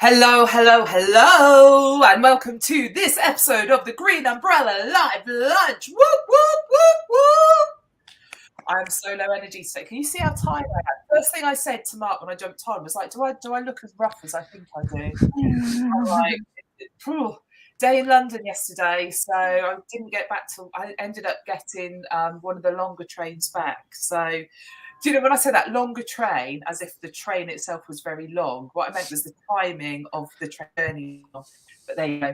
Hello, hello, hello, and welcome to this episode of the Green Umbrella Live Lunch. Whoop, whoop, whoop, whoop. I'm so low energy today. Can you see how tired I am? First thing I said to Mark when I jumped on was like, do I look as rough as I think I do? I'm like, day in London yesterday, so I didn't get back till I ended up getting one of the longer trains back. So do you know when I say that longer train, as if the train itself was very long, what I meant was the timing of the journey. But there you go.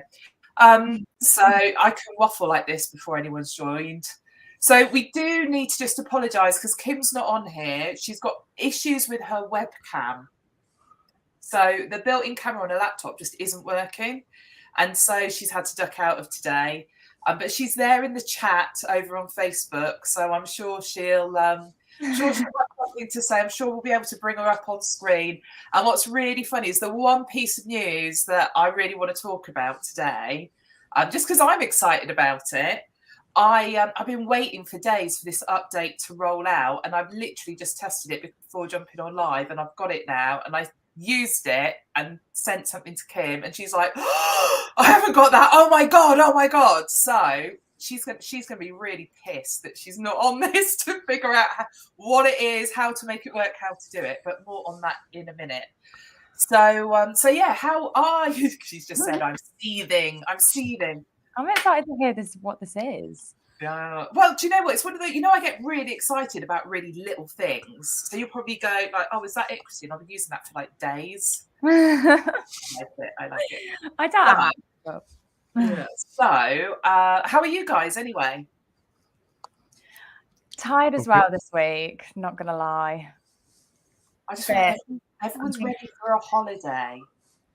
So I can waffle like this before anyone's joined. So we do need to just apologise because Kim's not on here. She's got issues with her webcam. So the built-in camera on her laptop just isn't working. And so she's had to duck out of today. But she's there in the chat over on Facebook. So I'm sure she'll have something to say. I'm sure we'll be able to bring her up on screen. And what's really funny is the one piece of news that I really want to talk about today, just because I'm excited about it. I've been waiting for days for this update to roll out, and I've literally just tested it before jumping on live, and I've got it now, and I used it and sent something to Kim, and she's like, oh, I haven't got that. Oh my god. So she's gonna be really pissed that she's not on this to figure out what it is, how to make it work, how to do it. But more on that in a minute. So yeah, how are you? She's just said I'm seething. I'm excited to hear what this is. Well, do you know what? It's one of the, I get really excited about really little things. So you'll probably go like, oh, is that it, Christine? I've been using that for like days. I like it. I don't. Yeah. So, how are you guys anyway? Tired as well this week, not going to lie. I just feel everyone's ready for a holiday.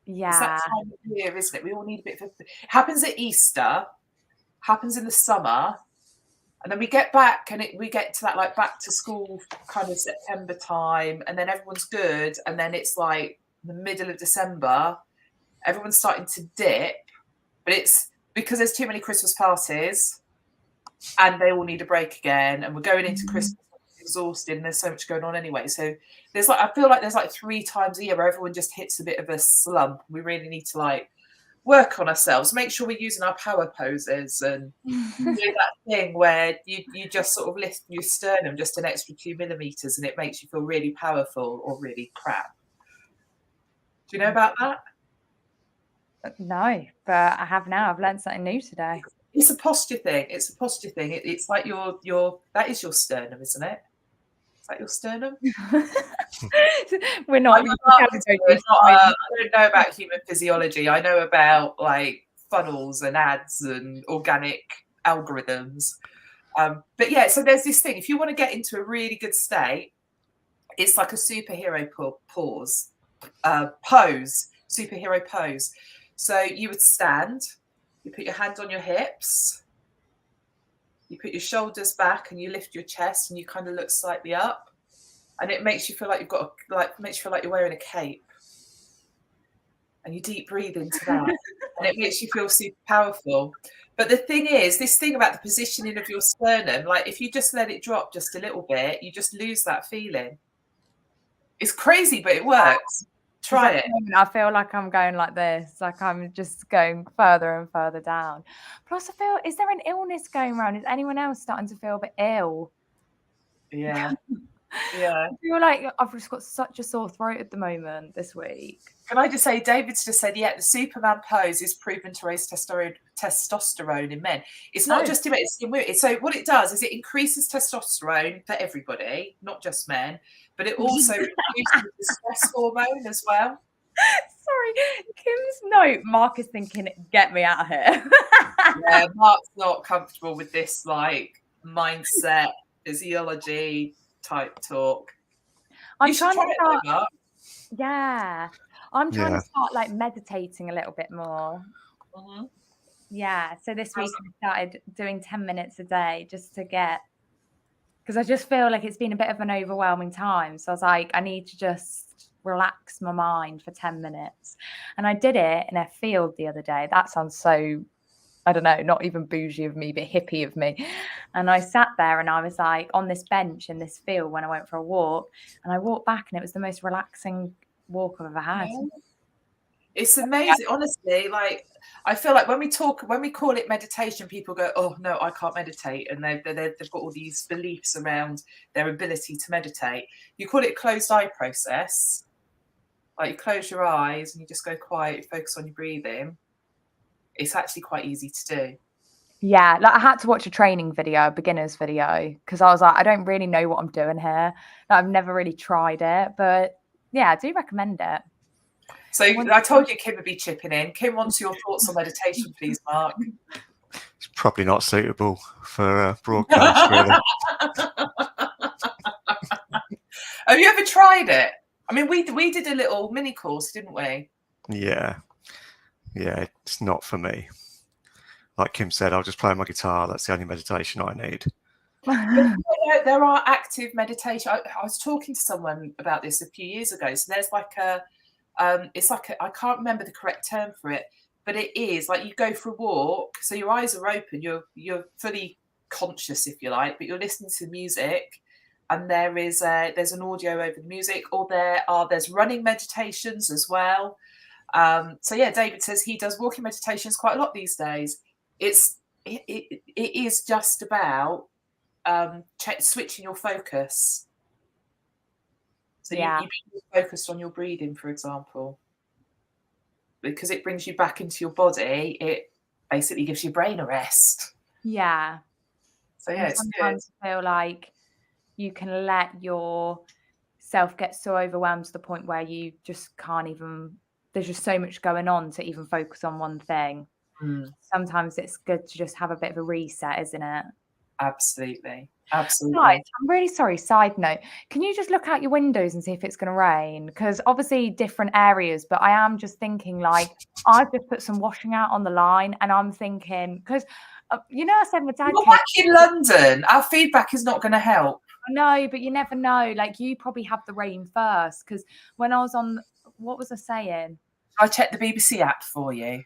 Yeah. It's that time of year, isn't it? We all need a bit of it. Happens at Easter, happens in the summer. And then we get back and we get to that like back to school kind of September time, and then everyone's good. And then it's like the middle of December, everyone's starting to dip, but it's because there's too many Christmas parties and they all need a break again. And we're going into Christmas exhausted and there's so much going on anyway. So there's like, I feel like there's like 3 times a year where everyone just hits a bit of a slump. We really need to like work on ourselves, make sure we're using our power poses and do that thing where you just sort of lift your sternum just an extra 2 millimeters and it makes you feel really powerful or really crap. Do you know about that? No, but I have now. I've learned something new today. It's a posture thing. It's like that is your sternum, isn't it? Is that your sternum? We're not. I don't know about human physiology. I know about like funnels and ads and organic algorithms. But yeah, so there's this thing. If you want to get into a really good state, it's like a superhero pose, superhero pose. So you would stand, you put your hand on your hips, you put your shoulders back and you lift your chest and you kind of look slightly up. And it makes you feel like makes you feel like you're wearing a cape. And you deep breathe into that. And it makes you feel super powerful. But the thing is, this thing about the positioning of your sternum, like if you just let it drop just a little bit, you just lose that feeling. It's crazy, but it works. Try it. I feel like I'm going like this, like I'm just going further and further down. Plus, I feel, is there an illness going around? Is anyone else starting to feel a bit ill? Yeah. Yeah. I feel like I've just got such a sore throat at the moment this week. Can I just say, David's just said, yeah, the Superman pose is proven to raise testosterone in men. It's not just in men, it's in women. So what it does is it increases testosterone for everybody, not just men, but it also reduces the stress hormone as well. Sorry, Kim's note, Mark is thinking, get me out of here. Yeah, Mark's not comfortable with this like mindset, physiology type talk. I'm trying to start, I'm trying to start like meditating a little bit more. Mm-hmm. Yeah, so this week I started doing 10 minutes a day just to get, because I just feel like it's been a bit of an overwhelming time. So I was like, I need to just relax my mind for 10 minutes. And I did it in a field the other day. That sounds so, I don't know, not even bougie of me, but hippie of me. And I sat there and I was like on this bench in this field when I went for a walk. And I walked back and it was the most relaxing walk I've ever had. It's amazing, honestly. Like, I feel like when we call it meditation, people go, "Oh no, I can't meditate," and they've got all these beliefs around their ability to meditate. You call it a closed eye process. Like, you close your eyes and you just go quiet, you focus on your breathing. It's actually quite easy to do. Yeah, like I had to watch a training video, a beginner's video, because I was like, I don't really know what I'm doing here. I've never really tried it, but yeah, I do recommend it. So I told you Kim would be chipping in. Kim wants your thoughts on meditation, please, Mark. It's probably not suitable for broadcast, really. Have you ever tried it? I mean, we did a little mini course, didn't we? Yeah, it's not for me. Like Kim said, I'll just play my guitar. That's the only meditation I need. There are active meditation. I was talking to someone about this a few years ago. So there's like I can't remember the correct term for it, but it is like you go for a walk. So your eyes are open. You're fully conscious, if you like, but you're listening to music, and there's an audio over the music, or there's running meditations as well. So yeah, David says he does walking meditations quite a lot these days. It is just about switching your focus. So you be focused on your breathing, for example, because it brings you back into your body. It basically gives your brain a rest. Yeah. So yeah, it's sometimes I feel like you can let yourself get so overwhelmed to the point where you just can't even. There's just so much going on to even focus on one thing. Sometimes it's good to just have a bit of a reset, isn't it? Absolutely. Absolutely. Guys, I'm really sorry. Side note, can you just look out your windows and see if it's going to rain? Because obviously different areas, but I am just thinking like I've just put some washing out on the line, and I'm thinking because you know I said my dad You're back in London. Our feedback is not going to help. No, but you never know. Like you probably have the rain first. Because when I was on, what was I saying? I checked the BBC app for you.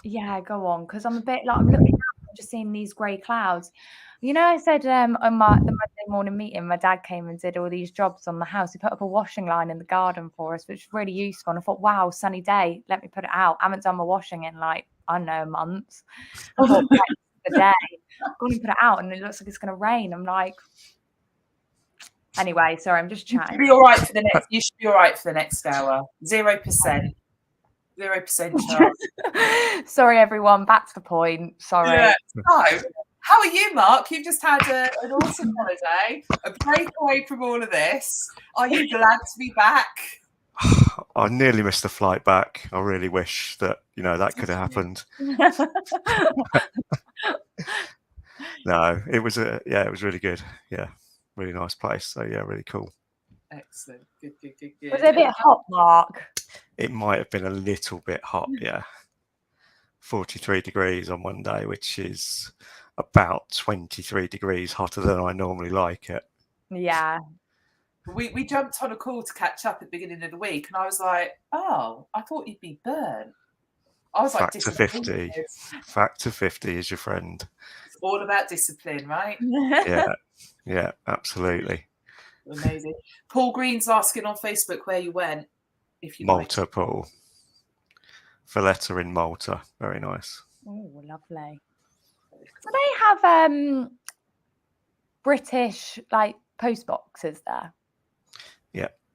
Yeah, go on. Because I'm a bit like I'm looking out and just seeing these grey clouds. You know, I said on the Monday morning meeting, my dad came and did all these jobs on the house. He put up a washing line in the garden for us, which was really useful. And I thought, wow, sunny day. Let me put it out. I haven't done my washing in like, I don't know, months. I thought, the day. I'm going to put it out and it looks like it's going to rain. I'm like, anyway, sorry, I'm just chatting. You should be all right for the next hour. 0%. 0% chance. Sorry, everyone. Back to the point. Sorry. Yeah. So, how are you, Mark? You've just had an awesome holiday, a break away from all of this. Are you glad to be back? I nearly missed the flight back. I really wish that that could have happened. No, it was it was really good. Yeah, really nice place. So yeah, really cool. Excellent. Good. Was it a bit hot, Mark? It might have been a little bit hot. Yeah, 43 degrees on one day, which is about 23 degrees hotter than I normally like it. Yeah. We jumped on a call to catch up at the beginning of the week, and I was like, "Oh, I thought you'd be burnt." I was Factor 50. Factor 50 is your friend. It's all about discipline, right? Yeah, absolutely. Amazing. Paul Green's asking on Facebook where you went. If you Malta, Paul. Valletta in Malta. Very nice. Oh, lovely. Do they have British like post boxes there?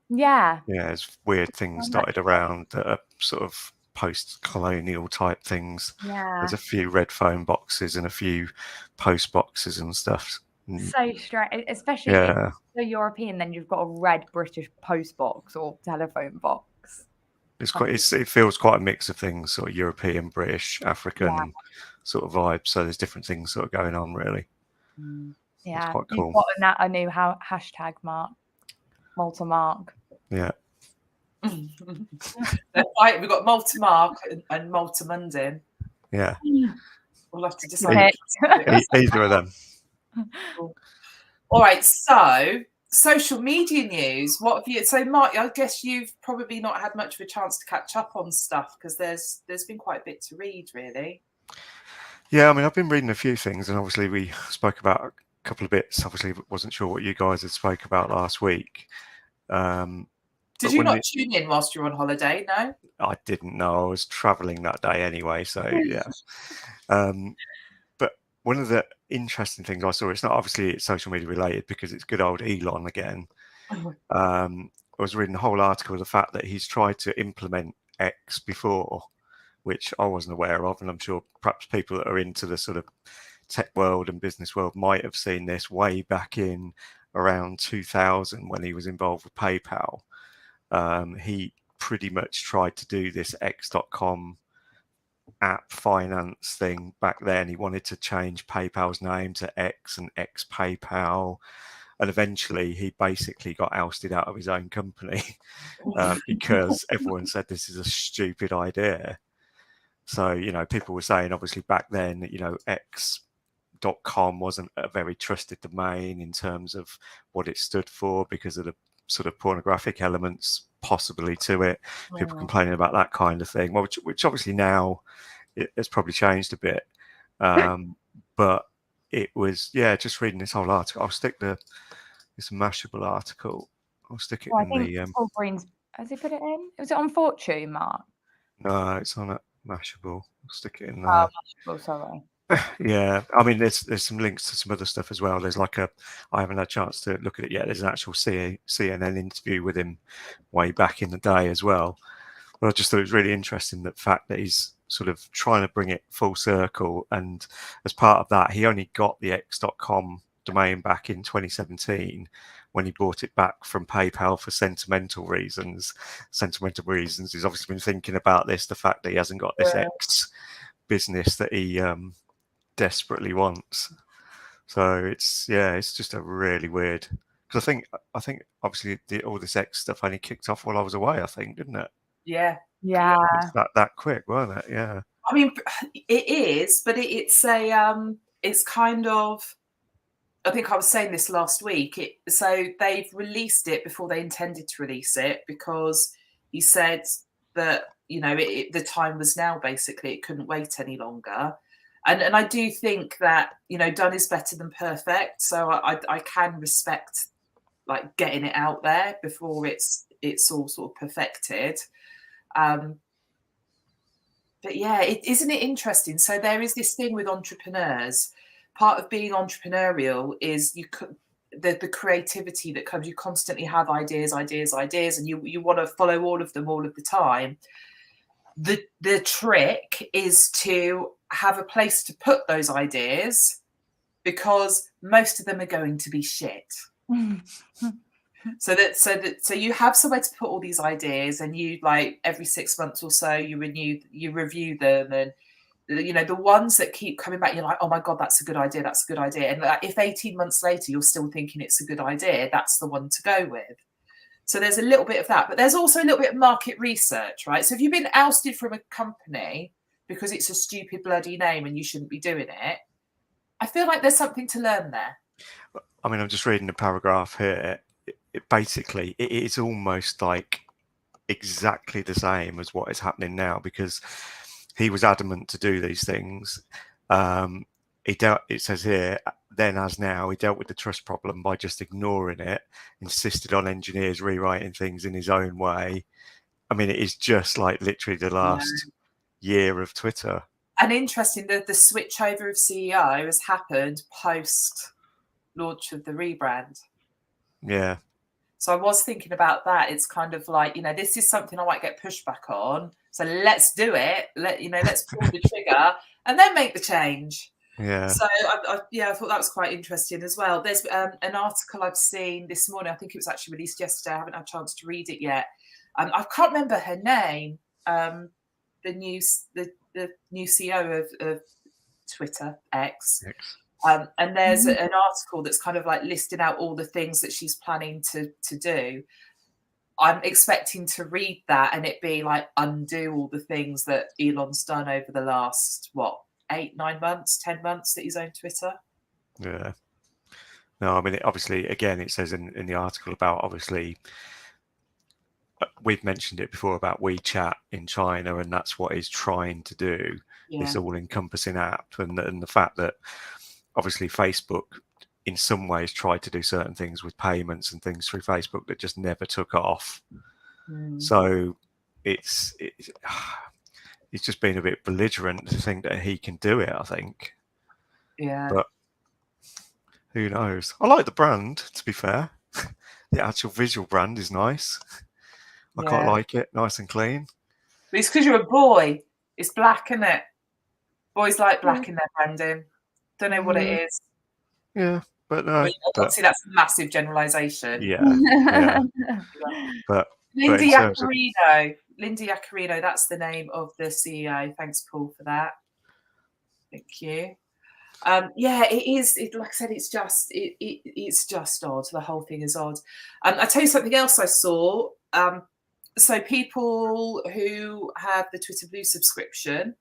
Yeah. There's weird things dotted around that are sort of post-colonial type things. There's a few red phone boxes and a few post boxes and stuff. So strange, especially if you're European, then you've got a red British post box or telephone box. It feels quite a mix of things, sort of European, British, African sort of vibes. So there's different things sort of going on, really. Yeah, it's quite cool. You've got a new hashtag, Mark. Malta Mark. Yeah. We've got Malta Mark and Malta Mundin. Yeah. We'll have to decide. Either of them. All right. So, social media news. What have you? So, Mark, I guess you've probably not had much of a chance to catch up on stuff because there's been quite a bit to read, really. Yeah, I mean, I've been reading a few things, and obviously we spoke about a couple of bits. Obviously, wasn't sure what you guys had spoke about last week. Did you not tune in whilst you were on holiday? No? I didn't know. I was traveling that day anyway, so yeah. But one of the interesting things I saw, it's not obviously social media related because it's good old Elon again. I was reading the whole article of the fact that he's tried to implement X before, which I wasn't aware of, and I'm sure perhaps people that are into the sort of tech world and business world might have seen this way back in around 2000 when he was involved with PayPal. He pretty much tried to do this X.com app finance thing back then. He wanted to change PayPal's name to X and X PayPal, and eventually he basically got ousted out of his own company because everyone said this is a stupid idea. So, you know, people were saying obviously back then, you know, X.com wasn't a very trusted domain in terms of what it stood for because of the sort of pornographic elements possibly to it. People complaining about that kind of thing, which obviously now it has probably changed a bit. But it was, just reading this whole article. I'll stick this Mashable article. I'll stick it in the. Paul Green's, has he put it in? Was it on Fortune, Mark? No, it's on Mashable. I'll stick it in there. Oh, Mashable, sorry. Yeah, I mean, there's some links to some other stuff as well. There's like I haven't had a chance to look at it yet. There's an actual CNN interview with him way back in the day as well. But I just thought it was really interesting the fact that he's sort of trying to bring it full circle. And as part of that, he only got the X.com domain back in 2017 when he bought it back from PayPal for sentimental reasons. Sentimental reasons. He's obviously been thinking about this, the fact that he hasn't got this X business that he desperately wants. So it's just a really weird, because I think obviously all this X stuff only kicked off while I was away, I think, didn't it? Yeah. It's that quick, wasn't it? Yeah. I mean, it is, but it's kind of, I think I was saying this last week. So they've released it before they intended to release it because he said that, you know, the time was now, basically. It couldn't wait any longer. And I do think that, you know, done is better than perfect. So I can respect like getting it out there before it's all sort of perfected. But yeah, isn't it interesting? So there is this thing with entrepreneurs. Part of being entrepreneurial is the creativity that comes. You constantly have ideas, and you want to follow all of them all of the time. The trick is to have a place to put those ideas, because most of them are going to be shit. So you have somewhere to put all these ideas, and you, like, every 6 months or so you review them, and you know, the ones that keep coming back, you're like, oh my god, that's a good idea, and like, if 18 months later you're still thinking it's a good idea, that's the one to go with. So there's a little bit of that, but there's also a little bit of market research, right? So if you've been ousted from a company because it's a stupid bloody name and you shouldn't be doing it, I feel like there's something to learn there. I mean, I'm just reading the paragraph here. Basically, it is almost like exactly the same as what is happening now, because he was adamant to do these things. It says here, then as now, he dealt with the trust problem by just ignoring it, insisted on engineers rewriting things in his own way. I mean, it is just like literally the last year of Twitter. And interesting, the switchover of CEO has happened post launch of the rebrand. Yeah. So I was thinking about that. It's kind of like, you know, this is something I might get pushback on. So let's do it. Let's pull the trigger and then make the change. Yeah. So I thought that was quite interesting as well. There's an article I've seen this morning. I think it was actually released yesterday. I haven't had a chance to read it yet. I can't remember her name. The new CEO of Twitter, X. And there's an article that's kind of like listing out all the things that she's planning to do. I'm expecting to read that and it be like undo all the things that Elon's done over the last, 8, 9 months, 10 months that he's owned Twitter. Yeah. No, I mean, obviously, again, it says in the article about, obviously, we've mentioned it before about WeChat in China, and that's what he's trying to do, this all-encompassing app, and the fact that obviously Facebook in some ways tried to do certain things with payments and things through Facebook that just never took off. So it's just been a bit belligerent to think that he can do it, I think. Yeah. But who knows? I like the brand, to be fair. The actual visual brand is nice. I quite like it, nice and clean. But it's because you're a boy. It's black, isn't it? Boys like black in their branding. Don't know what it is. Yeah, but no. Obviously, that's a massive generalisation. Yeah. But Linda Yaccarino, that's the name of the CEO. Thanks, Paul, for that. Thank you. Yeah, it is. Like I said, it's just odd. The whole thing is odd. I tell you something else I saw. So people who have the Twitter Blue subscription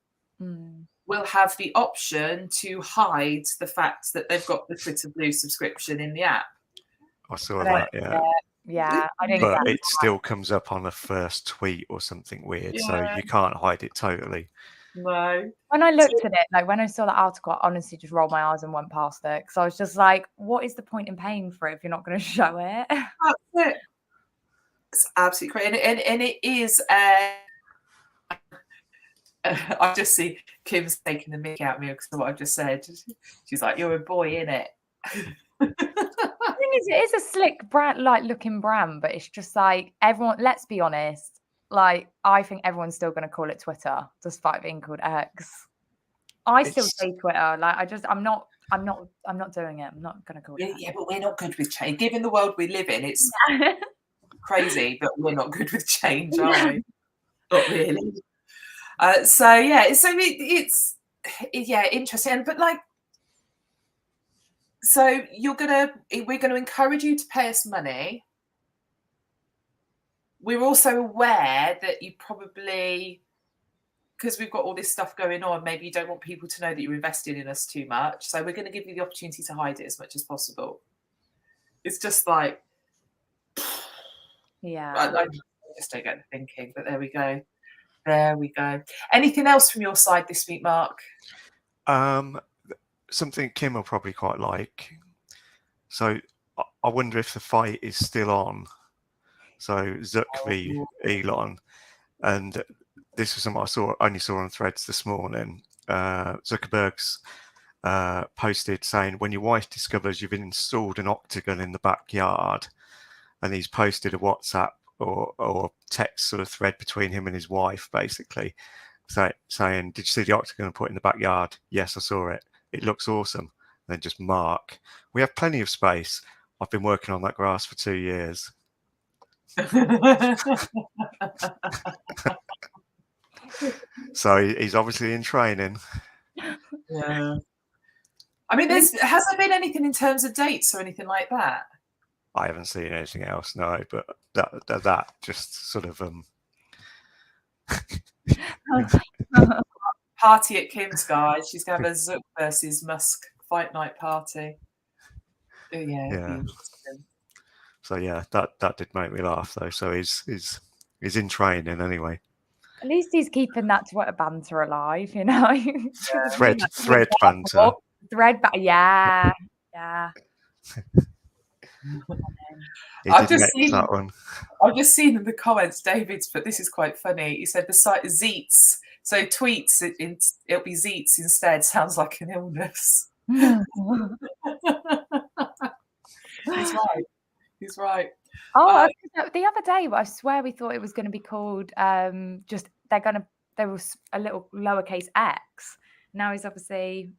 will have the option to hide the fact that they've got the Twitter Blue subscription in the app. I saw that. Yeah, I think but it still comes up on the first tweet or something weird, so you can't hide it totally. No. When I looked at it, like when I saw the article, I honestly just rolled my eyes and went past it because I was just like, "What is the point in paying for it if you're not going to show it?" That's it. It's absolutely crazy, and it is. I just see Kim's taking the mick out of me because of what I've just said. She's like, "You're a boy, innit?" The thing is, it is a slick brand, like looking brand, but it's just like everyone. Let's be honest. Like, I think everyone's still going to call it Twitter, despite being called X. I still say Twitter. Like, I'm not doing it. I'm not going to call it. Yeah, but we're not good with change. Given the world we live in, it's crazy, but we're not good with change, are we? Not really. So it's interesting. But like, so we're gonna encourage you to pay us money. We're also aware that you probably, because we've got all this stuff going on, maybe you don't want people to know that you're investing in us too much. So we're going to give you the opportunity to hide it as much as possible. It's just like, I just don't get the thinking, but there we go. There we go. Anything else from your side this week, Mark? Something Kim will probably quite like. So I wonder if the fight is still on. So Zuck v Elon, and this was something I only saw on Threads this morning. Zuckerberg's posted saying, when your wife discovers you've installed an octagon in the backyard, and he's posted a WhatsApp or text sort of thread between him and his wife, basically, saying, "Did you see the octagon I put in the backyard? Yes, I saw it. It looks awesome." And then just mark, "We have plenty of space. I've been working on that grass for 2 years." So he's obviously in training. Yeah. I mean, has there been anything in terms of dates or anything like that? I haven't seen anything else, no. But that just sort of party at Kim's, guys. She's gonna have a Zuck versus Musk fight night party. Oh, yeah. So yeah, that did make me laugh though. So he's in training anyway. At least he's keeping that Twitter banter alive, you know. Thread banter. Yeah. I've just seen in the comments, David's, but this is quite funny. He said the site is Zeets, so tweets it'll be Zeets instead. Sounds like an illness. He's right. Oh, the other day, I swear we thought it was going to be called there was a little lowercase x. Now he's obviously,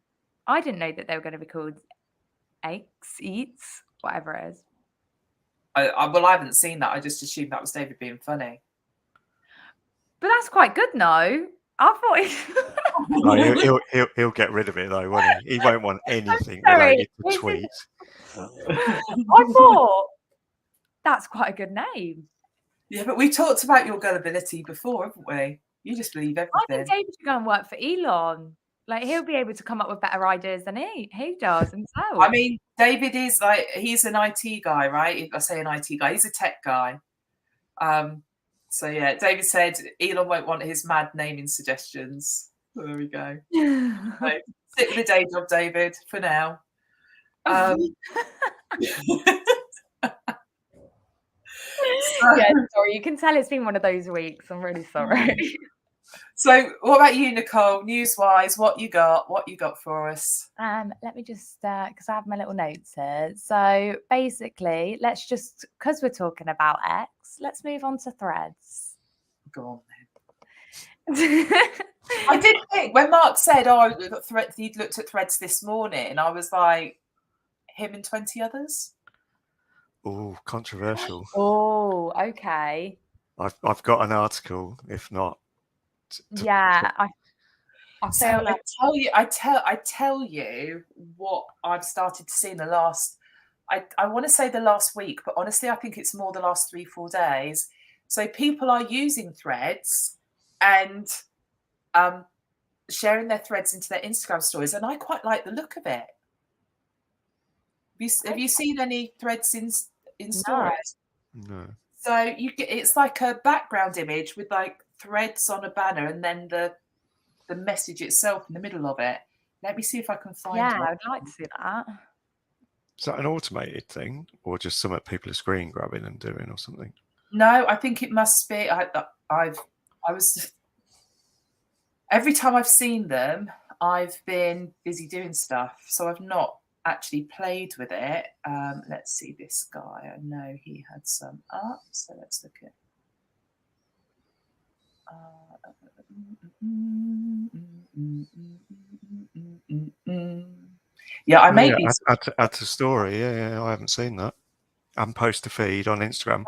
I didn't know that they were going to be called X Eats, whatever it is. Well, I haven't seen that. I just assumed that was David being funny. But that's quite good, no? I thought he'll get rid of it though, won't he? He won't want anything related to tweets. I thought that's quite a good name. Yeah, but we talked about your gullibility before, haven't we? You just believe everything. I think David should go and work for Elon. Like, he'll be able to come up with better ideas than he does himself. I mean, David is like, he's an IT guy, right? If I say an IT guy, he's a tech guy. So yeah, David said Elon won't want his mad naming suggestions. So there we go. So, stick with the day job, David, for now. Yeah, sorry. You can tell it's been one of those weeks. I'm really sorry. So what about you, Nicole? News-wise, what you got? What you got for us? Let me just, because I have my little notes here. So basically, let's just, because we're talking about X, let's move on to Threads. Go on then. I did think when Mark said, "Oh, he'd looked at Threads this morning," I was like, "Him and 20 others." Oh, controversial. Oh, okay. I've got an article, if not. Yeah, I So feel like I tell you what I've started to see in the last. I want to say the last week, but honestly, I think it's more the last 3-4 days. So people are using Threads and sharing their threads into their Instagram stories, and I quite like the look of it. Have you seen any threads in stories? No. So it's like a background image with like threads on a banner, and then the message itself in the middle of it. Let me see if I can find yeah, one. I'd like to see that. Is that an automated thing, or just something people are screen grabbing and doing, or something? No, I think it must be. I was every time I've seen them, I've been busy doing stuff, so I've not actually played with it. Let's see this guy. I know he had some up, so let's look at. Yeah, I may be. Add to story. Yeah, I haven't seen that. And post a feed on Instagram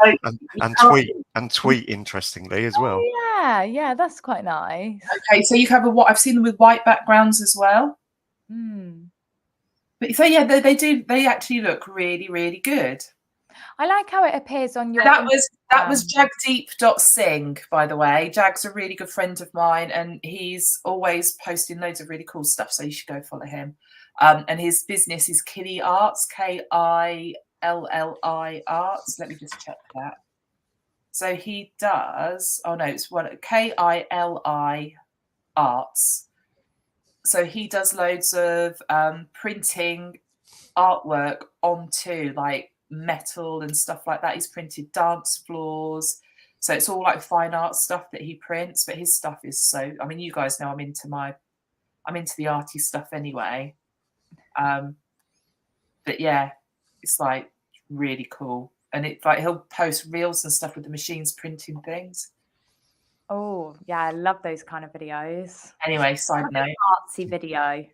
and tweet interestingly as well. Oh, yeah, that's quite nice. Okay, so you have what I've seen them with white backgrounds as well. But so yeah, they do. They actually look really, really good. I like how it appears on your. That was Jagdeep.Singh, by the way. Jag's a really good friend of mine, and he's always posting loads of really cool stuff. So you should go follow him. And his business is Killy Arts, KILLI Arts. Let me just check that. So he does. Oh no, it's what KILI Arts. So he does loads of printing artwork onto like metal and stuff like that. He's printed dance floors, so it's all like fine art stuff that he prints. But his stuff is so. I mean, you guys know I'm into the arty stuff anyway. But yeah, it's like really cool, and it's like he'll post reels and stuff with the machines printing things. Oh yeah, I love those kind of videos. Anyway, side note, artsy video.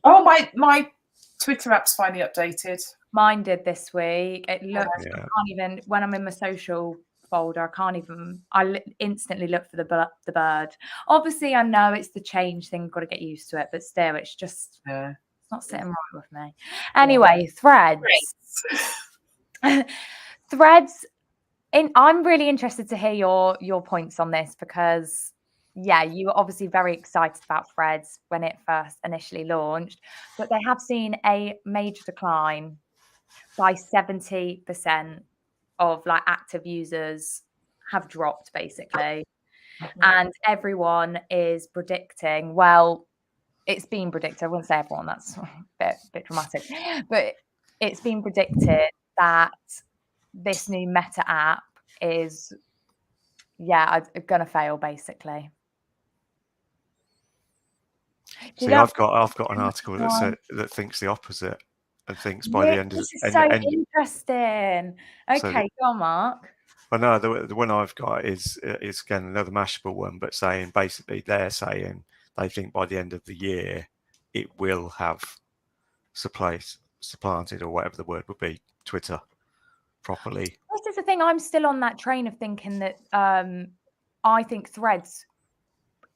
Oh, my Twitter app's finally updated. Mine did this week. It looks. Yeah. I can't even. When I'm in my social folder, I can't even. I instantly look for the bird. Obviously, I know it's the change thing. Got to get used to it, but still, it's just it's not sitting right with me. Anyway, Threads. Threads. I'm really interested to hear your points on this because, yeah, you were obviously very excited about Threads when it first initially launched, but they have seen a major decline by 70% of like active users have dropped basically. And everyone is predicting, well, it's been predicted, I wouldn't say everyone, that's a bit dramatic, but it's been predicted that this new Meta app is gonna fail basically. See, I've got an article that thinks the opposite and thinks by the end of this is so interesting. Okay, go on, Mark. Well, no, the one I've got is again another Mashable one, but saying basically they're saying they think by the end of the year it will have supplanted, or whatever the word would be, Twitter properly. This is the thing. I'm still on that train of thinking that I think Threads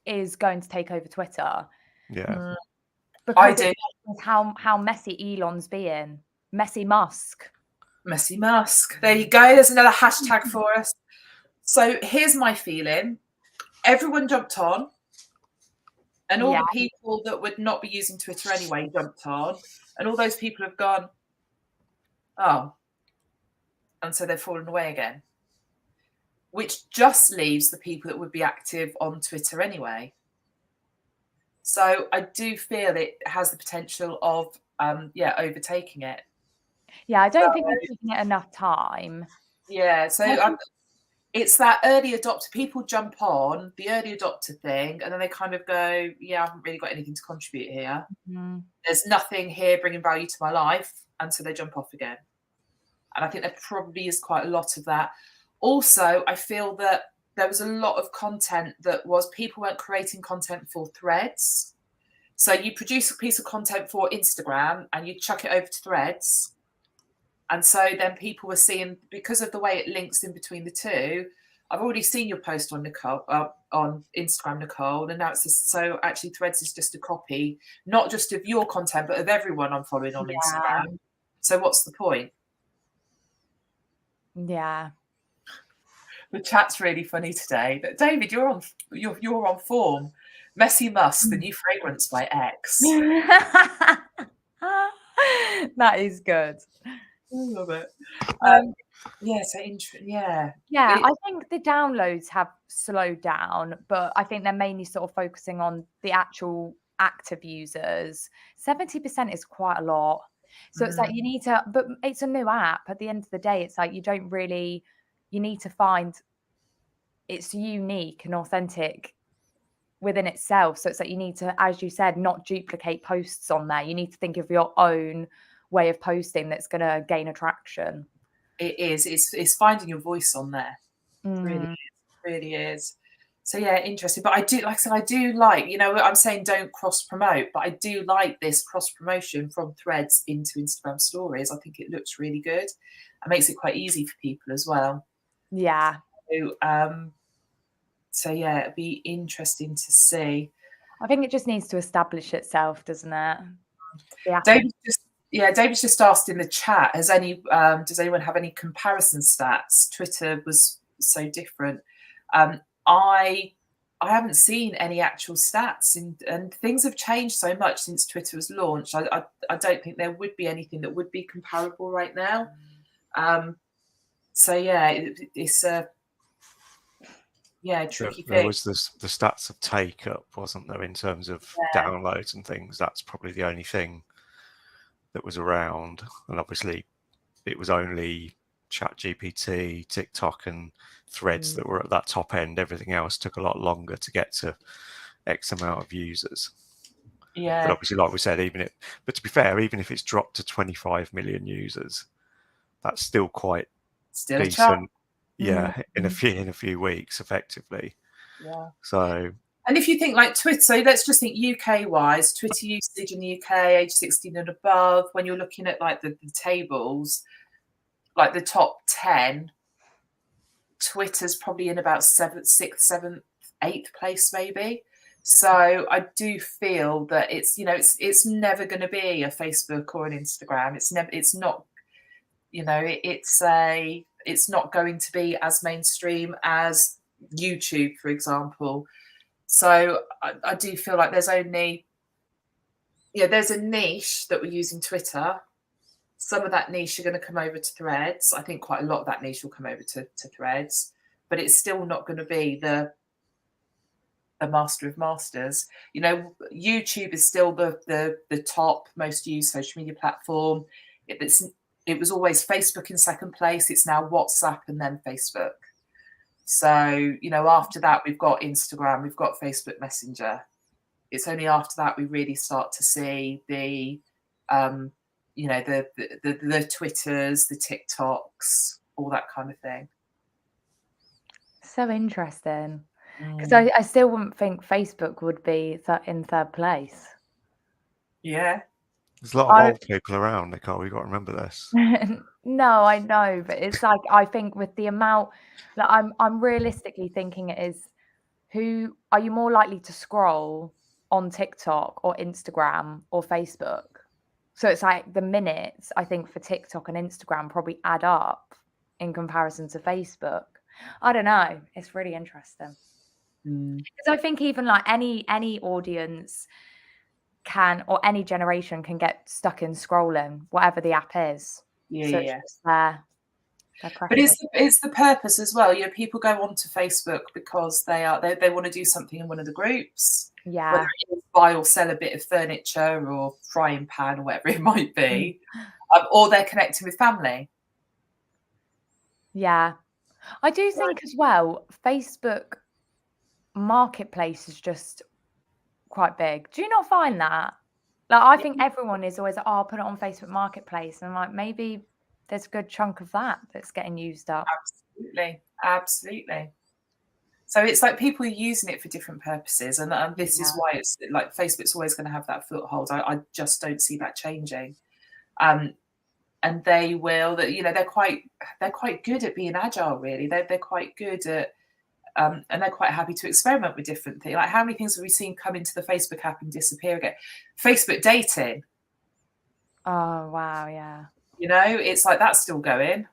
is going to take over Twitter. Yeah, because I do. How messy Elon's being. Messy Musk. Messy Musk. There you go. There's another hashtag for us. So here's my feeling. Everyone jumped on, and all the people that would not be using Twitter anyway jumped on, and all those people have gone, oh, and so they've fallen away again, which just leaves the people that would be active on Twitter anyway. So I do feel it has the potential of overtaking it. Yeah, I don't think they're giving it enough time. Yeah, so it's that early adopter. People jump on the early adopter thing, and then they kind of go, "Yeah, I haven't really got anything to contribute here. There's nothing here bringing value to my life," and so they jump off again. And I think there probably is quite a lot of that. Also, I feel that there was a lot of content that was people weren't creating content for Threads. So you produce a piece of content for Instagram and you chuck it over to Threads. And so then people were seeing, because of the way it links in between the two, I've already seen your post on Nicole on Instagram, Nicole, and now it's this. So actually, Threads is just a copy, not just of your content, but of everyone I'm following on Instagram. So what's the point? Yeah. The chat's really funny today. But David, you're on form. Messy Musk, the new fragrance by X. That is good. I love it. Yeah, so yeah. I think the downloads have slowed down, but I think they're mainly sort of focusing on the actual active users. 70% is quite a lot. So it's like you need to, but it's a new app. At the end of the day, it's like you need to find it's unique and authentic within itself. So it's like you need to, as you said, not duplicate posts on there. You need to think of your own way of posting that's going to gain attraction. It is. It's finding your voice on there. Really is. So yeah, interesting. But I do, like I said, I do like, I'm saying don't cross promote, but I do like this cross promotion from Threads into Instagram stories. I think it looks really good. It makes it quite easy for people as well. Yeah. So yeah, it'd be interesting to see. I think it just needs to establish itself, doesn't it? David's just asked in the chat, does anyone have any comparison stats? Twitter was so different. I haven't seen any actual stats, and things have changed so much since Twitter was launched. I don't think there would be anything that would be comparable right now. So yeah, it's a tricky thing. There was the stats of take up, wasn't there, in terms of downloads and things? That's probably the only thing that was around, and obviously it was only ChatGPT, TikTok, and Threads that were at that top end. Everything else took a lot longer to get to X amount of users. Yeah. But obviously, like we said, but to be fair, even if it's dropped to 25 million users, that's still quite decent. Yeah, in a few weeks, effectively. Yeah. So. And if you think like Twitter, so let's just think UK-wise, Twitter usage in the UK, age 16 and above, when you're looking at like the tables, like the top 10, Twitter's probably in about 7th, 6th, 7th, 8th place maybe. So I do feel that it's never going to be a Facebook or an Instagram. It's not going to be as mainstream as YouTube, for example. So I do feel like there's a niche that we're using Twitter. Some of that niche are going to come over to Threads. I think quite a lot of that niche will come over to Threads, but it's still not going to be the master of masters. YouTube is still the top most used social media platform. It was always Facebook in second place. It's now WhatsApp and then Facebook. So, after that, we've got Instagram, we've got Facebook Messenger. It's only after that we really start to see the Twitters, the TikToks, all that kind of thing. So interesting. Because I still wouldn't think Facebook would be in third place. Yeah. There's a lot of old people around, Nicole. We've got to remember this. No, I know, but it's like I think with the amount that I'm realistically thinking it is, who are you more likely to scroll on TikTok or Instagram or Facebook? So it's like the minutes I think for TikTok and Instagram probably add up in comparison to Facebook. I don't know. It's really interesting. Because I think even like any audience can, or any generation can get stuck in scrolling, whatever the app is. It's just their but it's the purpose as well. People go onto Facebook because they want to do something in one of the groups. Yeah. Whether it is buy or sell a bit of furniture or frying pan or whatever it might be, or they're connecting with family. Yeah. I do think as well, Facebook Marketplace is just quite big. Do you not find that? Like, I think everyone is always, I'll put it on Facebook Marketplace. And like, maybe there's a good chunk of that that's getting used up. Absolutely. So it's like people are using it for different purposes. And this is why it's like Facebook's always going to have that foothold. I just don't see that changing. And they will, they're quite good at being agile, really. They're quite good at, and they're quite happy to experiment with different things. Like, how many things have we seen come into the Facebook app and disappear again? Facebook dating. Oh, wow, yeah. It's like that's still going,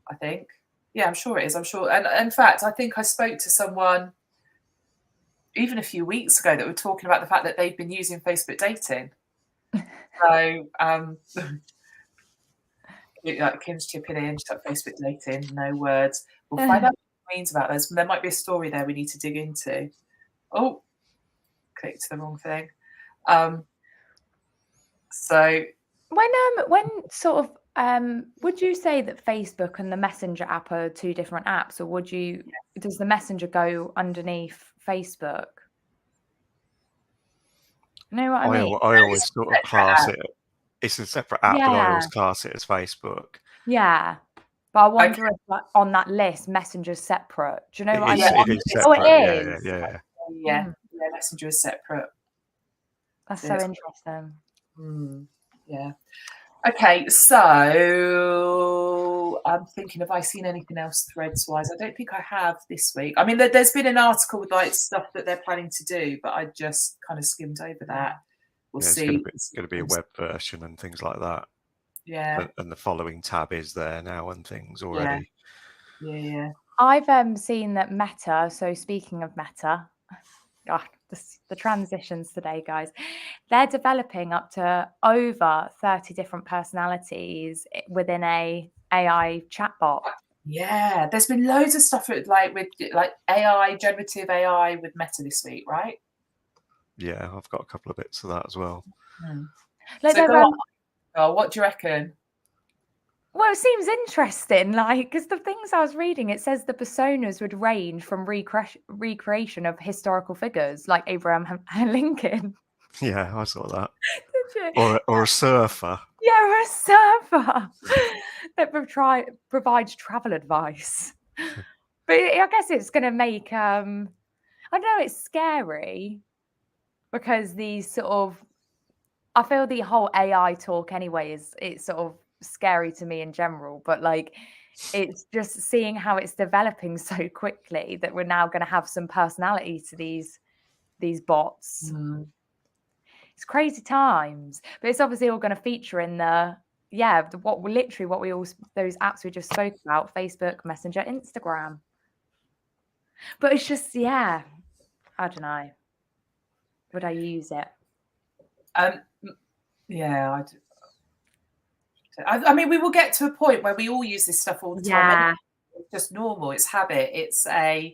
I think. Yeah, I'm sure it is. I'm sure. And in fact, I think I spoke to someone even a few weeks ago that were talking about the fact that they've been using Facebook dating. So, like Kim's chipping in, she's like, Facebook dating, no words. We'll find out what it means about those. There might be a story there we need to dig into. Oh, clicked the wrong thing. So when sort of would you say that Facebook and the Messenger app are two different apps, or does the Messenger go underneath Facebook? You know what I mean? I always sort of class it. It's a separate app, but I always class it as Facebook. Yeah. But I wonder if like, on that list, Messenger's separate. Do you know what I mean? It is separate. Oh, it is. Yeah. Messenger is separate. That's so interesting. Yeah. Okay, so I'm thinking, have I seen anything else threads wise? I don't think I have this week. I mean, there's been an article with like stuff that they're planning to do, but I just kind of skimmed over that. We'll see. It's going to be a web version and things like that. Yeah. And the following tab is there now and things already. Yeah. I've seen that Meta, so speaking of Meta, the transitions today, guys, they're developing up to over 30 different personalities within a AI chatbot. Yeah, there's been loads of stuff with AI, generative AI with Meta this week, right? Yeah, I've got a couple of bits of that as well. Like, so what do you reckon? Well, it seems interesting, like, because the things I was reading, it says the personas would range from recreation of historical figures like Abraham Lincoln. Yeah, I saw that. Did you? Or a surfer. Yeah, or a surfer that provides travel advice. But I guess it's going to make, I don't know, it's scary because these sort of, I feel the whole AI talk anyway it's sort of scary to me in general, but like it's just seeing how it's developing so quickly that we're now going to have some personality to these bots. It's crazy times, but it's obviously all going to feature in those apps we just spoke about: Facebook, Messenger, Instagram. But it's just, I don't know, would I use it? Yeah, I mean, we will get to a point where we all use this stuff all the time. It's just normal. It's habit. It's my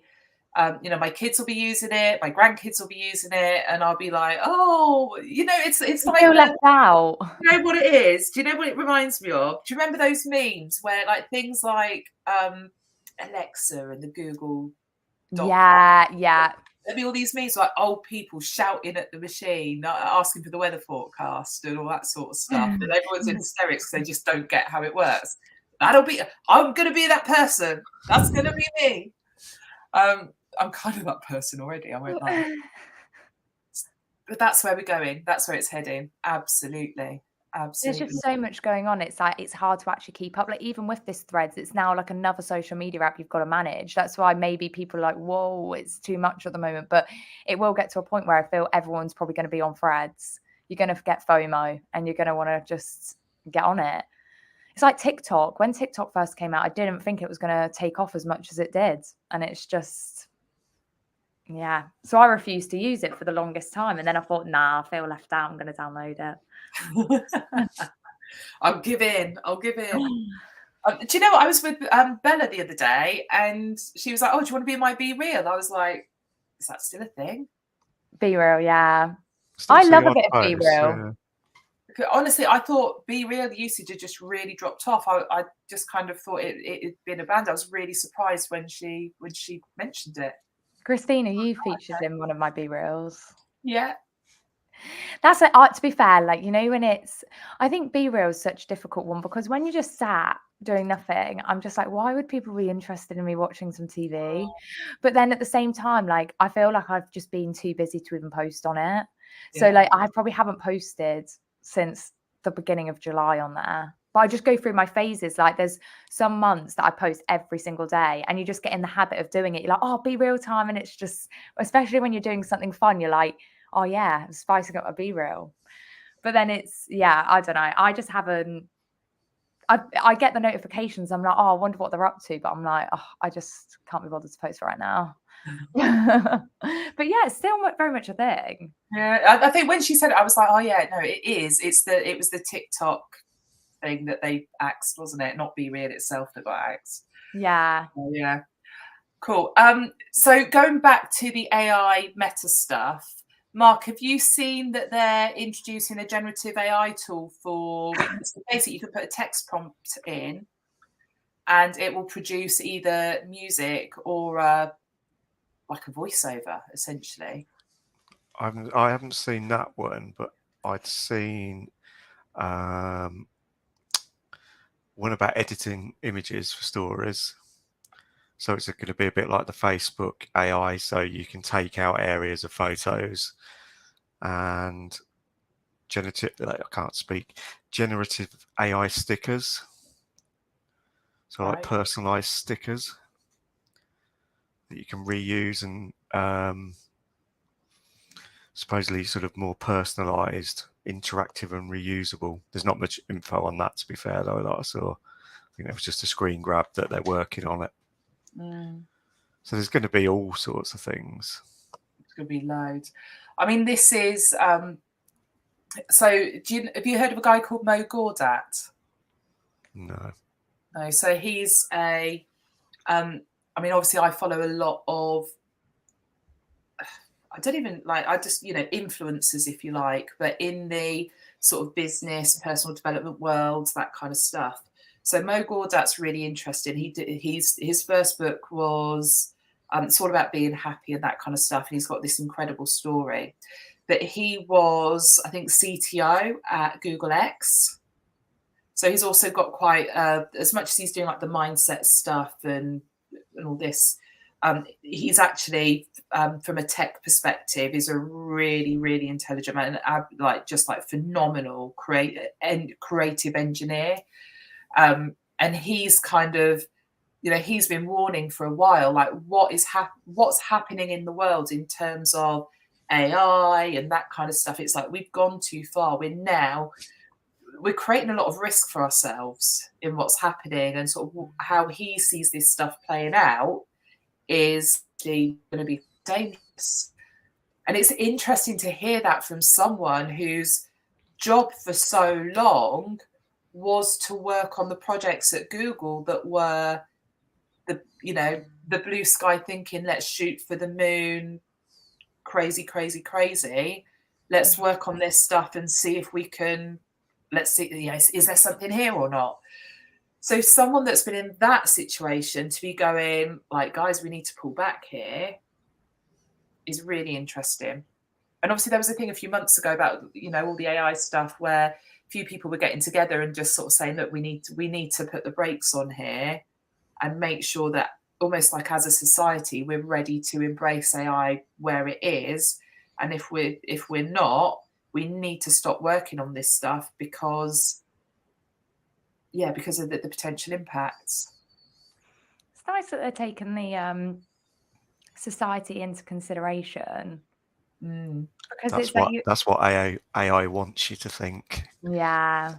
kids will be using it. My grandkids will be using it, and I'll be like, oh, it's like left out. You know what it is? Do you know what it reminds me of? Do you remember those memes where like things like Alexa and the Google Doc? Yeah. There'll be all these memes like old people shouting at the machine, asking for the weather forecast and all that sort of stuff. And everyone's in hysterics because they just don't get how it works. I'm going to be that person. That's going to be me. I'm kind of that person already, I won't lie. But that's where we're going. That's where it's heading. Absolutely. There's just so much going on. It's like it's hard to actually keep up. Like even with this Threads, it's now like another social media app you've got to manage. That's why maybe people are like, whoa, it's too much at the moment. But it will get to a point where I feel everyone's probably going to be on Threads. You're going to forget FOMO and you're going to want to just get on it. It's like TikTok. When TikTok first came out, I didn't think it was going to take off as much as it did. And it's just, So I refused to use it for the longest time. And then I thought, I feel left out. I'm going to download it. I'll give in. Do you know what? I was with Bella the other day and she was like, oh, do you want to be in my Be Real? I was like, is that still a thing? Be Real, yeah. I love a bit of Be Real. Honestly, I thought Be Real usage had just really dropped off. I just kind of thought it had been abandoned. I was really surprised when she mentioned it. Christina, you featured in one of my B reels. Yeah. That's it. To be fair, like, you know, when I think B Reel is such a difficult one because when you just sat doing nothing, I'm just like, why would people be interested in me watching some TV? But then at the same time, like, I feel like I've just been too busy to even post on it. So like, I probably haven't posted since the beginning of July on there. But I just go through my phases. Like, there's some months that I post every single day, and you just get in the habit of doing it. You're like, oh, Be Real time, and it's just, especially when you're doing something fun, you're like, oh yeah, I'm spicing up a B reel. But then it's, yeah, I don't know. I just haven't. I get the notifications. I'm like, oh, I wonder what they're up to. But I'm like, oh, I just can't be bothered to post right now. But yeah, it's still very much a thing. Yeah, I think when she said it, I was like, oh yeah, no, it is. It was the TikTok thing that they axed, wasn't it? Not Be Real itself that got axed. Yeah. Oh, yeah. Cool. So going back to the AI meta stuff, Mark, have you seen that they're introducing a generative AI tool for basically you can put a text prompt in and it will produce either music or like a voiceover, essentially? I haven't seen that one, but I'd seen one about editing images for stories. So it's going to be a bit like the Facebook AI, so you can take out areas of photos and generative AI stickers. So like personalized stickers that you can reuse and supposedly sort of more personalized, interactive and reusable. There's not much info on that, to be fair, though, that I saw. I think it was just a screen grab that they're working on it. So there's going to be all sorts of things. It's going to be loads. I mean, this is so have you heard of a guy called Mo Gawdat? No. So he's a I mean, obviously I follow a lot of influencers, if you like, but in the sort of business, personal development world, that kind of stuff. So Mo Gawdat's really interesting. His first book was it's all about being happy and that kind of stuff. And he's got this incredible story. But he was, I think, CTO at Google X. So he's also got quite, as much as he's doing like the mindset stuff and all this, he's actually, from a tech perspective, is a really, really intelligent man, and just phenomenal creative engineer. And he's kind of, he's been warning for a while, like what's happening in the world in terms of AI and that kind of stuff. It's like we've gone too far. We're creating a lot of risk for ourselves in what's happening, and sort of how he sees this stuff playing out is going to be dangerous. And it's interesting to hear that from someone whose job for so long was to work on the projects at Google that were the blue sky thinking, let's shoot for the moon, crazy. Let's work on this stuff and see if we can, let's see, is there something here or not? So someone that's been in that situation to be going, like, guys, we need to pull back here is really interesting. And obviously there was a thing a few months ago about, all the AI stuff where a few people were getting together and just sort of saying, look, we need to put the brakes on here and make sure that almost like as a society, we're ready to embrace AI where it is. And if we're not, we need to stop working on this stuff because of the potential impacts. It's nice that they're taking the society into consideration. Because that's what AI wants you to think. Yeah.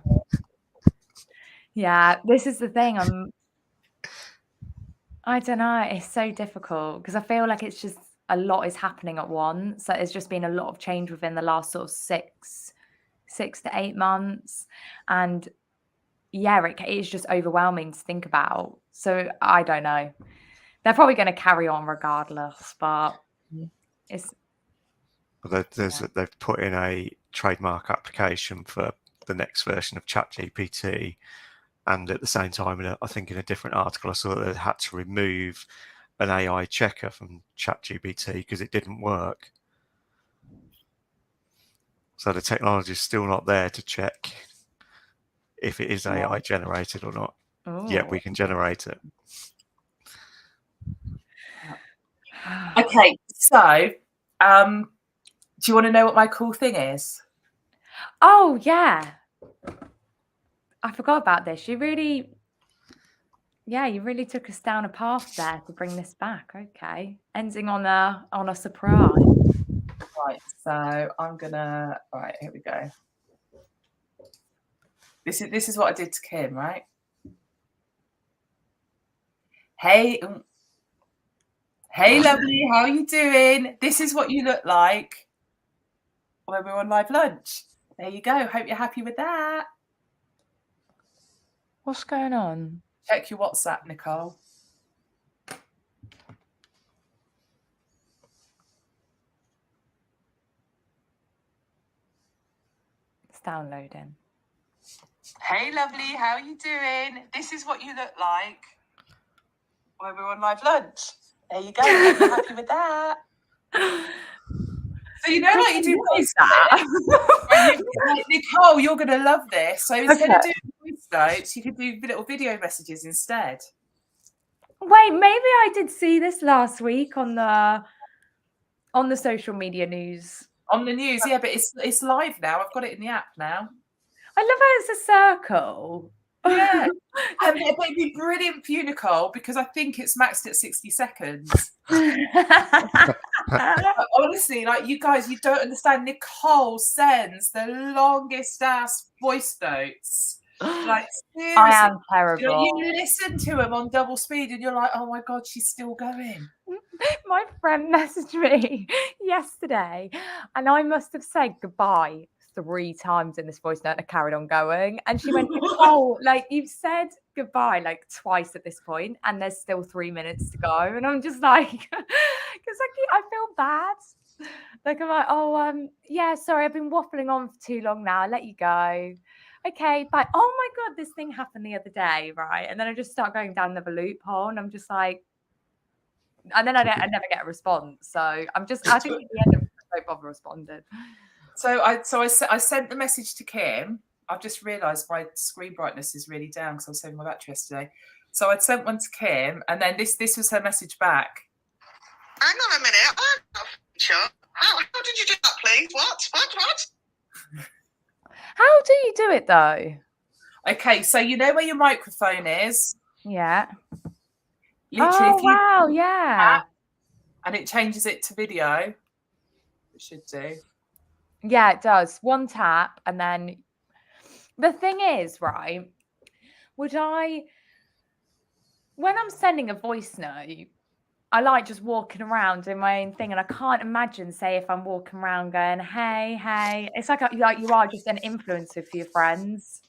Yeah, this is the thing. I don't know. It's so difficult because I feel like it's just a lot is happening at once. So there's just been a lot of change within the last sort of 6 to 8 months. And yeah, it is just overwhelming to think about. So I don't know. They're probably going to carry on regardless, but it's... They've put in a trademark application for the next version of ChatGPT. And at the same time, I think in a different article, I saw that they had to remove an AI checker from ChatGPT because it didn't work. So the technology is still not there to check if it is AI generated or not. Yet we can generate it. Okay, so do you want to know what my cool thing is? Oh, yeah. I forgot about this. You really took us down a path there to bring this back. Okay. Ending on a surprise. Right, so I'm gonna, right, here we go. This is what I did to Kim, right? Hey, lovely, how are you doing? This is what you look like when we're on live lunch. There you go. Hope you're happy with that. What's going on? Check your WhatsApp, Nicole. It's downloading. Hey, lovely, how are you doing? This is what you look like when we're on live lunch. There you go. Hope you're happy with that. So you know, like you do voice notes. Like, Nicole, you're gonna love this. So instead of doing voice notes, you could do little video messages instead. Wait, maybe I did see this last week on the social media news. On the news, yeah, but it's live now. I've got it in the app now. I love how it's a circle. Yeah, and it'd be brilliant for you, Nicole, because I think it's maxed at 60 seconds. Honestly, like you guys, you don't understand. Nicole sends the longest ass voice notes. Like seriously, I am terrible. You listen to them on double speed, and you're like, "Oh my god, she's still going." My friend messaged me yesterday, and I must have said goodbye 3 times in this voice note. I carried on going, and she went, "Oh, like you've said goodbye like twice at this point, and there's still 3 minutes to go." And I'm just like, because I feel bad. Like I'm like, "Oh, yeah, sorry, I've been waffling on for too long now. I'll let you go." Okay, bye. Oh my god, this thing happened the other day, right? And then I just start going down another loophole, and I'm just like, and then I never get a response. So I think at the end of it, I don't bother responding. So I sent the message to Kim. I've just realised my screen brightness is really down because I was saving my battery yesterday. So I'd sent one to Kim, and then this was her message back. Hang on a minute. I'm not sure. How did you do that, please? What? How do you do it though? Okay, so you know where your microphone is? Yeah. Literally, wow, yeah. And it changes it to video. It should do. Yeah, it does. One tap, and then the thing is, right? When I'm sending a voice note, I like just walking around doing my own thing, and I can't imagine, say, if I'm walking around going, "Hey," it's like you are just an influencer for your friends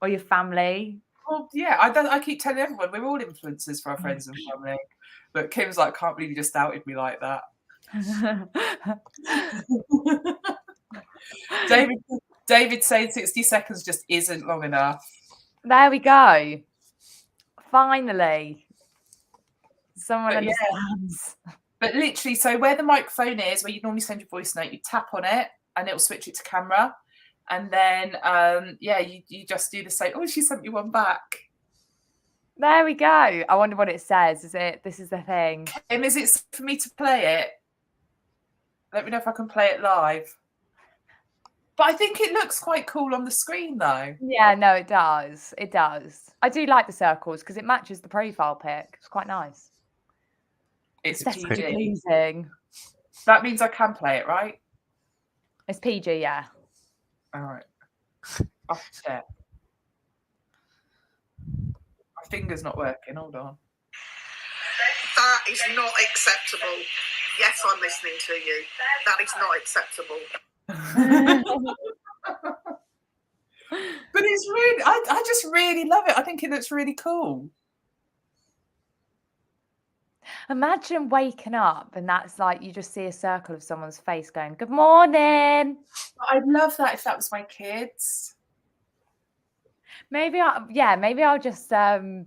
or your family. Well, yeah, I keep telling everyone we're all influencers for our friends and family. But Kim's like, "Can't believe you just outed me like that." David saying 60 seconds just isn't long enough. There we go. Finally. Someone understands. Yeah. But literally, so where the microphone is, where you normally send your voice note, you tap on it and it'll switch it to camera. And then, you just do the same. Oh, she sent me one back. There we go. I wonder what it says. This is the thing. Kim, is it for me to play it? Let me know if I can play it live. But I think it looks quite cool on the screen, though. Yeah, no, it does. It does. I do like the circles because it matches the profile pic. It's quite nice. It's PG. pleasing. That means I can play it, right? It's PG, yeah. All right. I'll check. My finger's not working. Hold on. That is not acceptable. Yes, I'm listening to you. That is not acceptable. But it's really, I just really love it. I think it looks really cool. Imagine waking up and that's like you just see a circle of someone's face going, "Good morning." I'd love that if that was my kids. Maybe I'll just I'll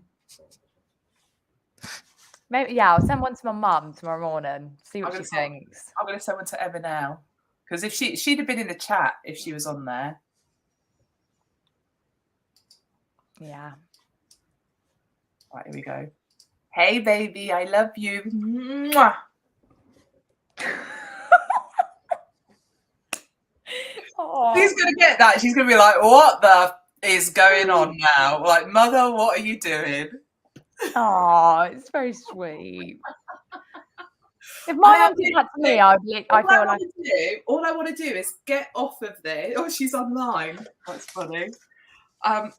send one to my mum tomorrow morning, see what she thinks. I'm going to send one to Emma now, because if she'd have been in the chat if she was on there. Yeah. Right, here we go. Hey, baby, I love you. Mwah. She's going to get that. She's going to be like, what the is going on now? Like, mother, what are you doing? Oh, it's very sweet. If my mum did that to me, I feel like all I want to do is get off of there. Oh, she's online. That's funny. All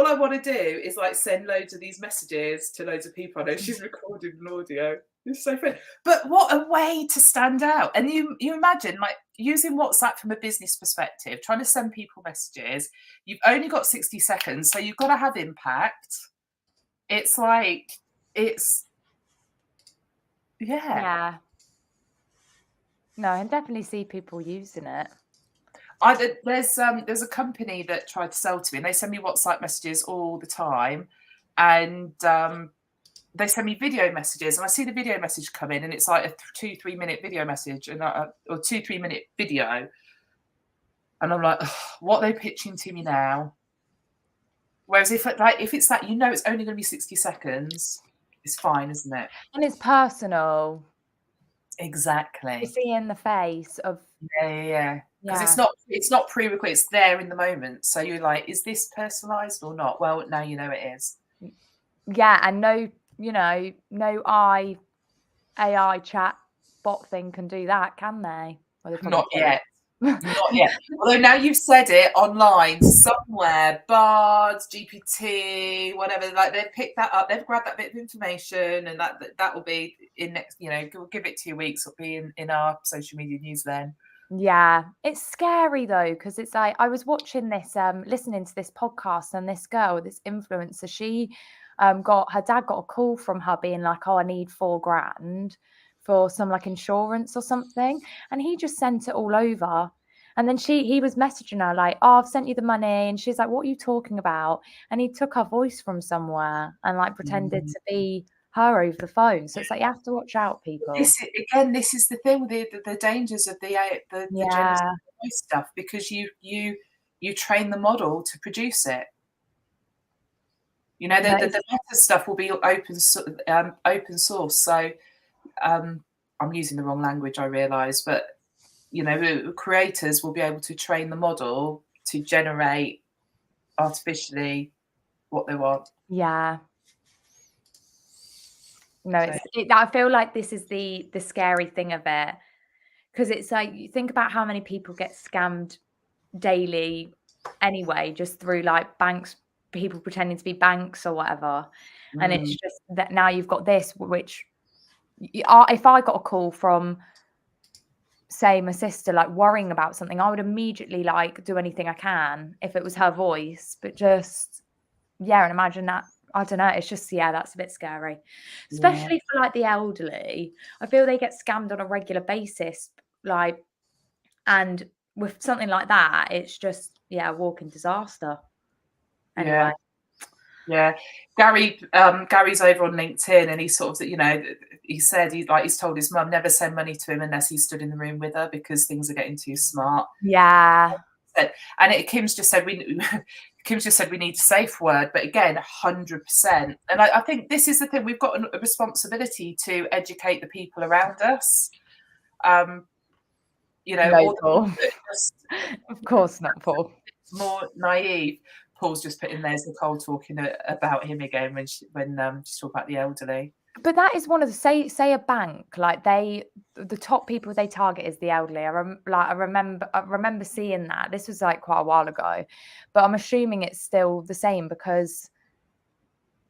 I want to do is like send loads of these messages to loads of people. I know she's recording an audio. It's so funny. But what a way to stand out. And you imagine like using WhatsApp from a business perspective, trying to send people messages. You've only got 60 seconds, so you've got to have impact. It's like, yeah. No, I definitely see people using it. There's a company that tried to sell to me, and they send me WhatsApp messages all the time, and they send me video messages, and I see the video message come in, and it's like a 2-3 minute video message, and or 2-3 minute video, and I'm like, what are they pitching to me now? Whereas if it's that, it's only going to be 60 seconds, it's fine, isn't it? And it's personal. Exactly. You see in the face of because it's not pre-recorded, it's there in the moment, so you're like, is this personalized or not? Well, now you know it is. And no AI chat bot thing can do that, can they? Not yet. Not yet. Although now you've said it online somewhere, Bard, GPT, whatever, like they've picked that up, they've grabbed that bit of information, and that will be in next, give it 2 weeks, it'll be in our social media news then. Yeah, it's scary though, because it's like I was watching this, listening to this podcast, and this girl, this influencer, she her dad got a call from her being like, oh, I need $4,000 for some like insurance or something, and he just sent it all over. And then he was messaging her like, oh, I've sent you the money, and she's like, what are you talking about? And he took her voice from somewhere and like pretended to be her over the phone. So it's like, you have to watch out, people. This is the thing with the dangers of the gender stuff, because you train the model to produce it. The better stuff will be open source. So I'm using the wrong language, I realise, but creators will be able to train the model to generate artificially what they want. Yeah. No, I feel like this is the scary thing of it, because it's like, you think about how many people get scammed daily anyway, just through like banks, people pretending to be banks or whatever. And it's just that now you've got this, which if I got a call from, say, my sister like worrying about something, I would immediately like do anything I can if it was her voice. But just and imagine that. I don't know. It's just, that's a bit scary, especially for like the elderly. I feel they get scammed on a regular basis, like, and with something like that, it's just, a walking disaster. Anyway. Yeah. Gary's over on LinkedIn, and he sort of, he said he's told his mum never send money to him unless he stood in the room with her, because things are getting too smart. Yeah. And Kim's just said we need a safe word, but again, 100%. And I think this is the thing, we've got a responsibility to educate the people around us. No, Paul. Of course not, Paul. More naive. Paul's just put in there's Nicole talking about him again when she's talking about the elderly. But that is one of the say a bank, like the top people they target is the elderly. I remember seeing that. This was like quite a while ago, but I'm assuming it's still the same because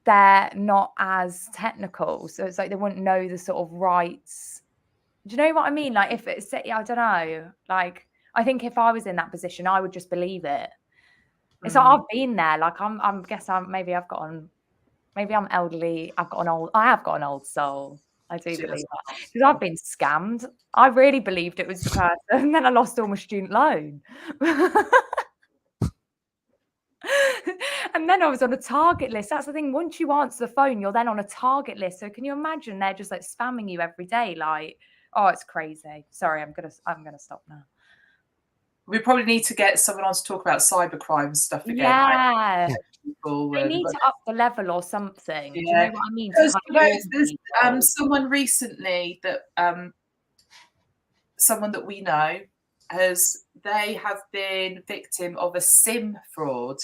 they're not as technical. So it's like they wouldn't know the sort of rights. Do you know what I mean? Like if it's, I don't know. Like I think if I was in that position, I would just believe it. It's like I've been there. Like maybe I'm elderly. I have got an old soul. I do She believe does. that. Because I've been scammed. I really believed it was the person, and then I lost all my student loan. And then I was on a target list. That's the thing. Once you answer the phone, you're then on a target list. So can you imagine they're just like spamming you every day? Like, oh, it's crazy. Sorry, I'm gonna stop now. We probably need to get someone on to talk about cybercrime stuff again. Yeah. People They need to up the level or something. Do you know what I mean? There's To someone recently that someone that we know they have been victim of a SIM fraud.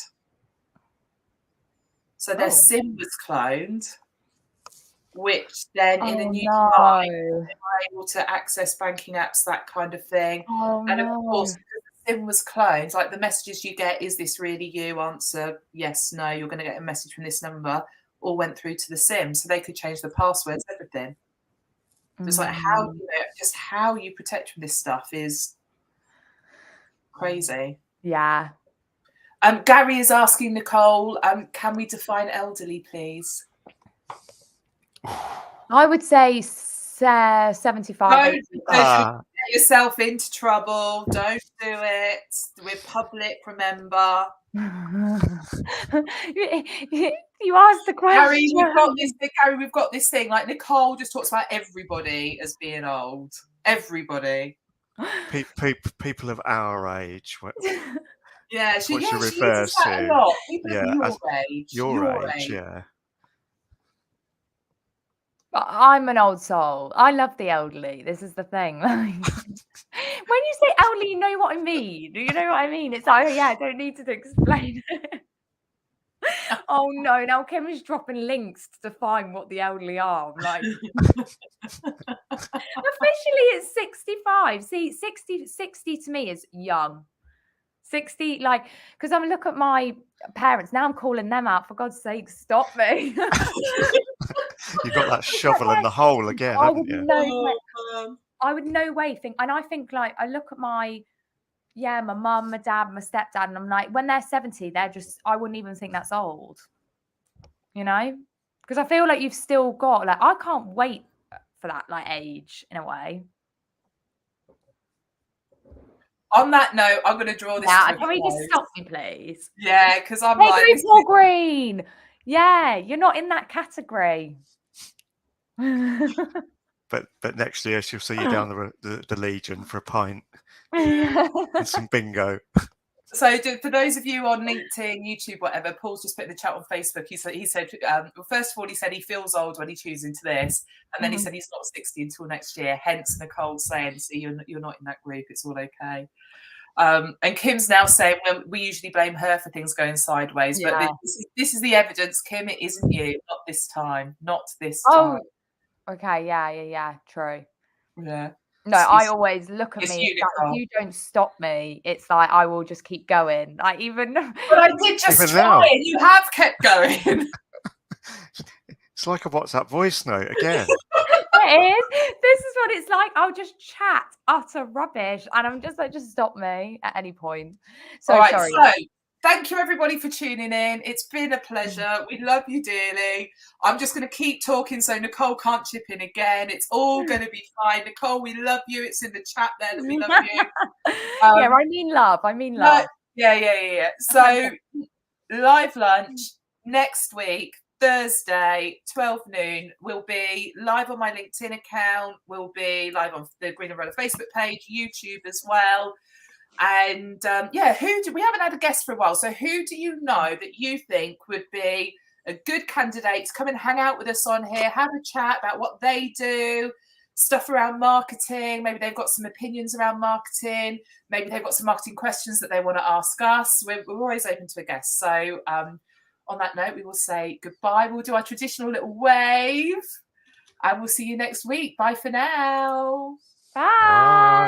So their SIM was cloned, which then in a new device they were able to access banking apps, that kind of thing. And of course, because the SIM was cloned, like the messages you get, is this really you? Answer yes, no, you're going to get a message from this number, all went through to the SIM. So they could change the passwords, everything. It's like how you protect from this stuff is crazy. Yeah. Gary is asking Nicole, can we define elderly, please? I would say 75. Don't get yourself into trouble. Don't do it. We're public, remember. You asked the question. Gary, we've got this thing. Like Nicole just talks about everybody as being old. Everybody. People of our age. Yeah, she refers uses that to. a lot. People of your age. Your age, yeah. I'm an old soul. I love the elderly. This is the thing. When you say elderly, you know what I mean. You know what I mean? It's like, oh, yeah, I don't need to explain it. Oh no, now Kim's dropping links to define what the elderly are. I'm like, officially it's 65. See, 60 to me is young. 60, like, because I'm look at my parents now. I'm calling them out. For God's sake, stop me! You got that shovel in the hole again, haven't you? I would no way think, and I think like I look at my mum, my dad, my stepdad, and I'm like, when they're 70, they're just, I wouldn't even think that's old. You know, because I feel like you've still got like, I can't wait for that like age in a way. On that note, I'm going to draw this. Yeah, can we just stop me, please? Yeah, because I'm hey, like, Paul Green. Yeah, you're not in that category. But next year she'll see you down the Legion for a pint and some bingo. So for those of you on LinkedIn, YouTube, whatever, Paul's just put in the chat on Facebook. He said, well, first of all, he said he feels old when he tunes into this, and then he said he's not 60 until next year. Hence, Nicole saying, "See, you're not in that group. It's all okay." And Kim's now saying, well, we usually blame her for things going sideways, but this is the evidence, Kim. It isn't you. Not this time. Not this time. Okay. Yeah. True. Yeah. No, I always look at me. If you don't stop me, it's like I will just keep going. But I did just try, and you have kept going. It's like a WhatsApp voice note again. It is. This is what it's like. I'll just chat utter rubbish, and I'm just like, just stop me at any point. So sorry. So thank you everybody for tuning in. It's been a pleasure. We love you dearly. I'm just going to keep talking so Nicole can't chip in again. It's all going to be fine. Nicole, we love you. It's in the chat there that we love you. Yeah, I mean love. Yeah. So live lunch next week, Thursday, 12 noon. We'll be live on my LinkedIn account. We'll be live on the Green Umbrella Facebook page, YouTube as well. And we haven't had a guest for a while. So who do you know that you think would be a good candidate to come and hang out with us on here, have a chat about what they do, stuff around marketing? Maybe they've got some opinions around marketing. Maybe they've got some marketing questions that they want to ask us. We're always open to a guest. So on that note, we will say goodbye. We'll do our traditional little wave, and we'll see you next week. Bye for now. Bye.